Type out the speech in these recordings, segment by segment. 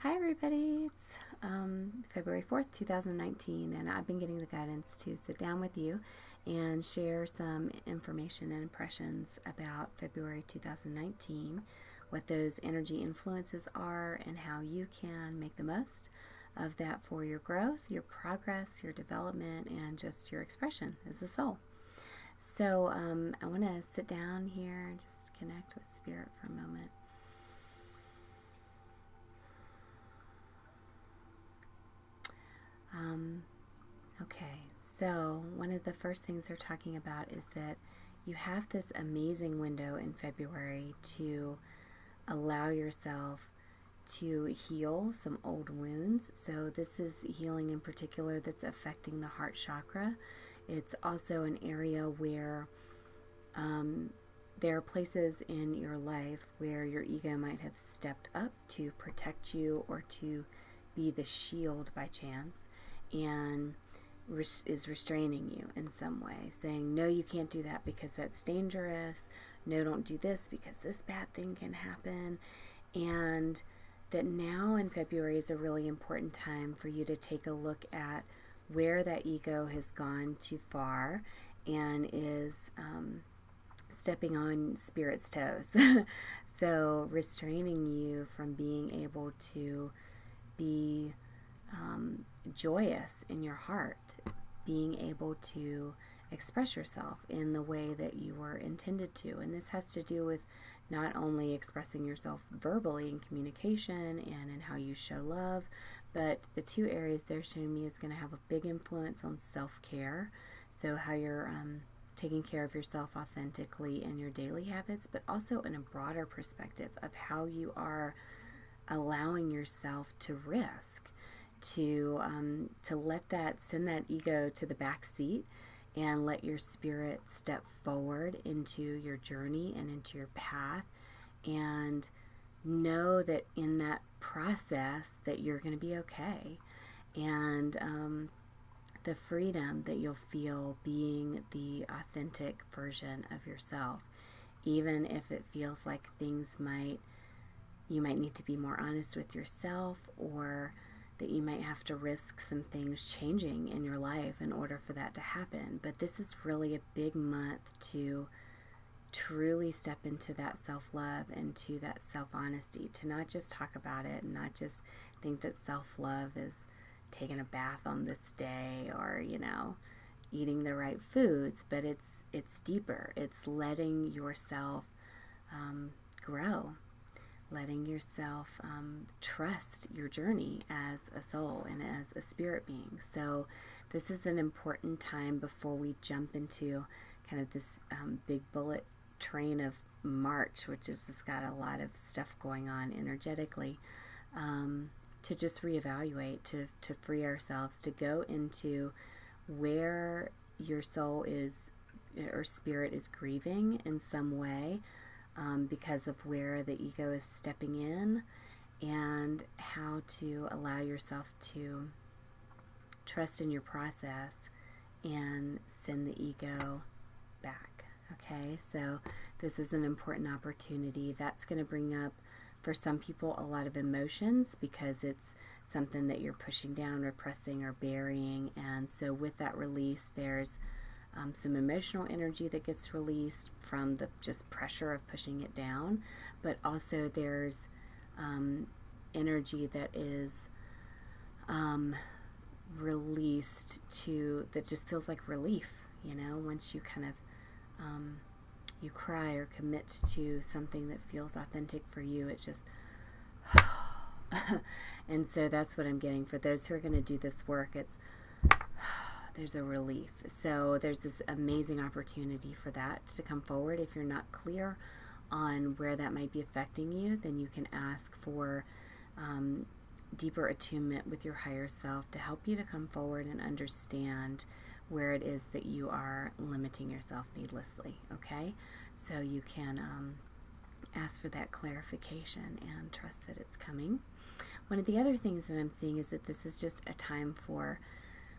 Hi, everybody. It's February 4th, 2019, and I've been getting the guidance to sit down with you and share some information and impressions about February 2019, what those energy influences are, and how you can make the most of that for your growth, your progress, your development, and just your expression as a soul. So, I want to sit down here and just connect with Spirit for a moment. Um, Okay, so one of the first things they're talking about is that you have this amazing window in February to allow yourself to heal some old wounds. So, this is healing in particular that's affecting the heart chakra. It's also an area where um, there are places in your life where your ego might have stepped up to protect you or to be the shield by chance. And is restraining you in some way, saying, no, you can't do that because that's dangerous. No, don't do this because this bad thing can happen. And that now in February is a really important time for you to take a look at where that ego has gone too far and is stepping on Spirit's toes. So, restraining you from being able to be joyous in your heart, being able to express yourself in the way that you were intended to. And this has to do with not only expressing yourself verbally in communication and in how you show love, but the two areas they're showing me is going to have a big influence on self-care. So how you're taking care of yourself authentically in your daily habits, but also in a broader perspective of how you are allowing yourself to risk, to let that, send that ego to the back seat and let your spirit step forward into your journey and into your path, and know that in that process that you're going to be okay. And the freedom that you'll feel being the authentic version of yourself, even if it feels like you might need to be more honest with yourself, or that you might have to risk some things changing in your life in order for that to happen. But this is really a big month to truly step into that self-love and to that self-honesty, to not just talk about it and not just think that self-love is taking a bath on this day or, eating the right foods, but it's deeper. It's letting yourself grow, letting yourself trust your journey as a soul and as a spirit being. So this is an important time before we jump into kind of this big bullet train of March, which has got a lot of stuff going on energetically, to just reevaluate, to free ourselves, to go into where your soul is or spirit is grieving in some way, because of where the ego is stepping in, and how to allow yourself to trust in your process and send the ego back. Okay, so this is an important opportunity. That's going to bring up, for some people, a lot of emotions because it's something that you're pushing down, repressing, or burying. And so with that release, there's some emotional energy that gets released from the just pressure of pushing it down, but also there's energy that is released that just feels like relief, once you kind of you cry or commit to something that feels authentic for you. It's just and so that's what I'm getting for those who are going to do this work. It's there's a relief. So there's this amazing opportunity for that to come forward. If you're not clear on where that might be affecting you, then you can ask for deeper attunement with your higher self to help you to come forward and understand where it is that you are limiting yourself needlessly. Okay, so you can ask for that clarification and trust that it's coming. One of the other things that I'm seeing is that this is just a time for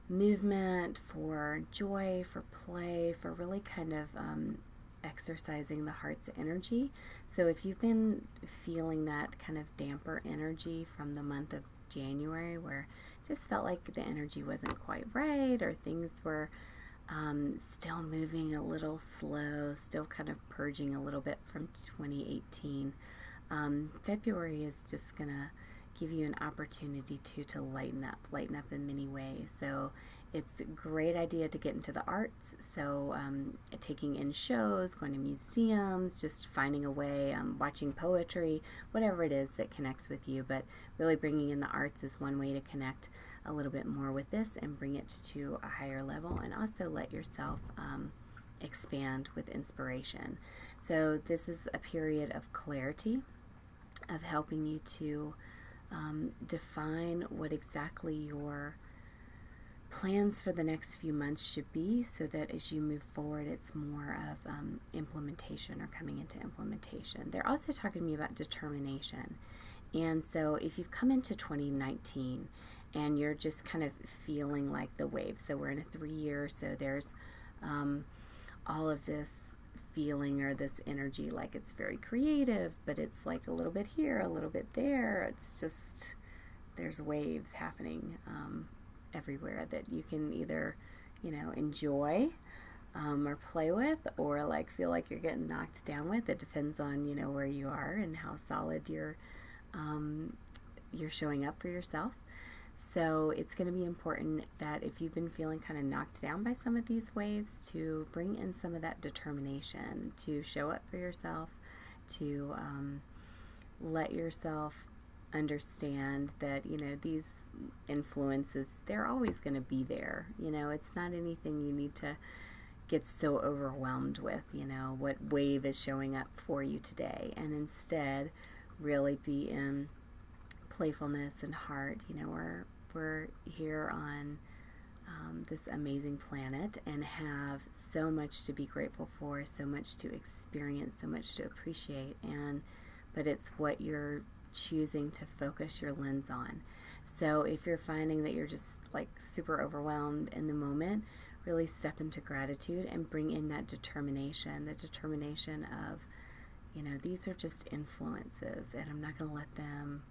movement, for joy, for play, for really kind of exercising the heart's energy. So if you've been feeling that kind of damper energy from the month of January, where it just felt like the energy wasn't quite right, or things were still moving a little slow, still kind of purging a little bit from 2018, February is just going to give you an opportunity to lighten up in many ways. So it's a great idea to get into the arts. So taking in shows, going to museums, just finding a way, watching poetry, whatever it is that connects with you. But really bringing in the arts is one way to connect a little bit more with this and bring it to a higher level, and also let yourself expand with inspiration. So this is a period of clarity, of helping you to define what exactly your plans for the next few months should be, so that as you move forward, it's more of implementation, or coming into implementation. They're also talking to me about determination. And so if you've come into 2019 and you're just kind of feeling like the wave, so we're in a 3-year, so there's all of this feeling or this energy, like it's very creative, but it's like a little bit here, a little bit there. It's just, there's waves happening everywhere that you can either, enjoy or play with, or like feel like you're getting knocked down with. It depends on, where you are and how solid you're showing up for yourself. So it's going to be important that if you've been feeling kind of knocked down by some of these waves, to bring in some of that determination to show up for yourself, to let yourself understand that, these influences, they're always going to be there. It's not anything you need to get so overwhelmed with, what wave is showing up for you today, and instead really be in playfulness and heart. We're here on this amazing planet and have so much to be grateful for, so much to experience, so much to appreciate, but it's what you're choosing to focus your lens on. So if you're finding that you're just like super overwhelmed in the moment, really step into gratitude and bring in that determination, the determination of, these are just influences, and I'm not going to let them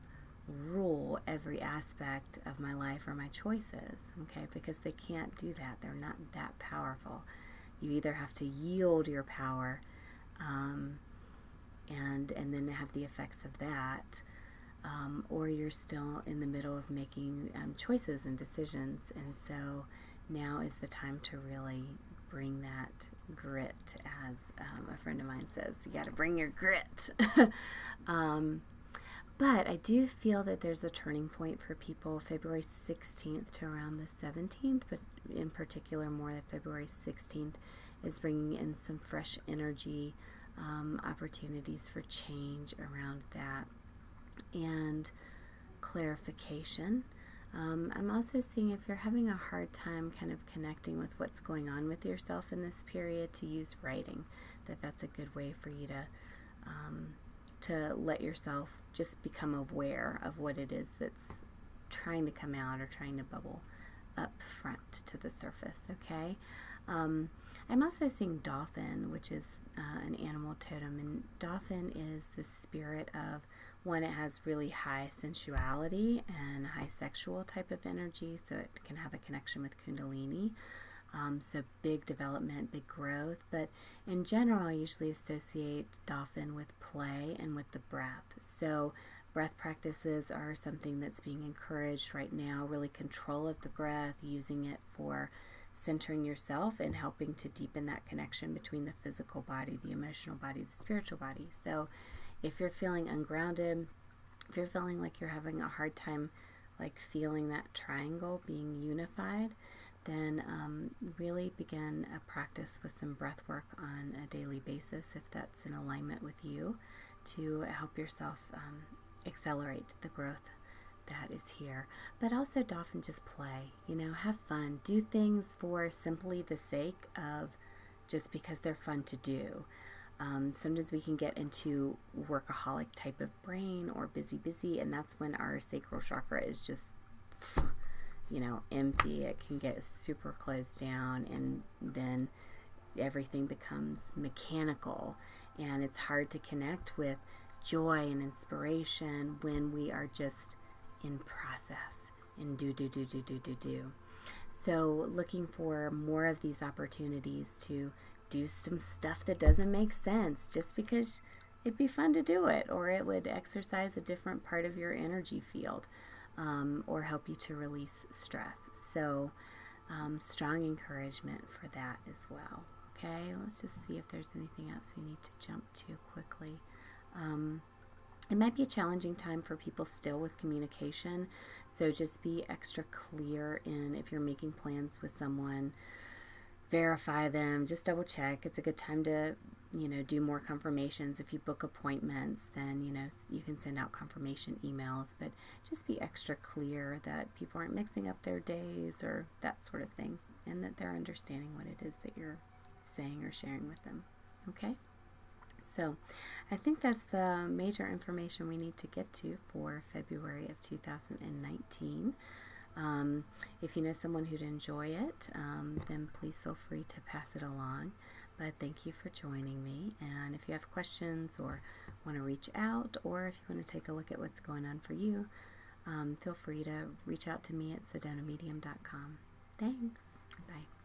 rule every aspect of my life or my choices, okay? Because they can't do that. They're not that powerful. You either have to yield your power and then have the effects of that, or you're still in the middle of making choices and decisions. And so now is the time to really bring that grit, as a friend of mine says. You got to bring your grit. But I do feel that there's a turning point for people February 16th to around the 17th, but in particular more the February 16th is bringing in some fresh energy, opportunities for change around that, and clarification. I'm also seeing, if you're having a hard time kind of connecting with what's going on with yourself in this period, to use writing, that's a good way for you to let yourself just become aware of what it is that's trying to come out or trying to bubble up front to the surface, okay? I'm also seeing Dolphin, which is an animal totem, and Dolphin is the spirit of one. It has really high sensuality and high sexual type of energy, so it can have a connection with Kundalini. So big development, big growth, but in general I usually associate Dolphin with play and with the breath. So breath practices are something that's being encouraged right now, really control of the breath, using it for centering yourself and helping to deepen that connection between the physical body, the emotional body, the spiritual body. So if you're feeling ungrounded, if you're feeling like you're having a hard time like feeling that triangle being unified, then really begin a practice with some breath work on a daily basis, if that's in alignment with you, to help yourself accelerate the growth that is here. But also Dolphin, just play, have fun, do things for simply the sake of just because they're fun to do. Sometimes we can get into workaholic type of brain or busy, and that's when our sacral chakra is just empty. It can get super closed down, and then everything becomes mechanical, and it's hard to connect with joy and inspiration when we are just in process and do. So looking for more of these opportunities to do some stuff that doesn't make sense just because it'd be fun to do it, or it would exercise a different part of your energy field, or help you to release stress. So strong encouragement for that as well. Okay, let's just see if there's anything else we need to jump to quickly. It might be a challenging time for people still with communication, so just be extra clear in if you're making plans with someone, verify them, just double check. It's a good time to, do more confirmations. If you book appointments, then, you can send out confirmation emails, but just be extra clear that people aren't mixing up their days or that sort of thing, and that they're understanding what it is that you're saying or sharing with them. Okay? So I think that's the major information we need to get to for February of 2019. If you know someone who'd enjoy it, then please feel free to pass it along. But thank you for joining me. And if you have questions or want to reach out, or if you want to take a look at what's going on for you, feel free to reach out to me at sedonamedium.com. Thanks. Bye.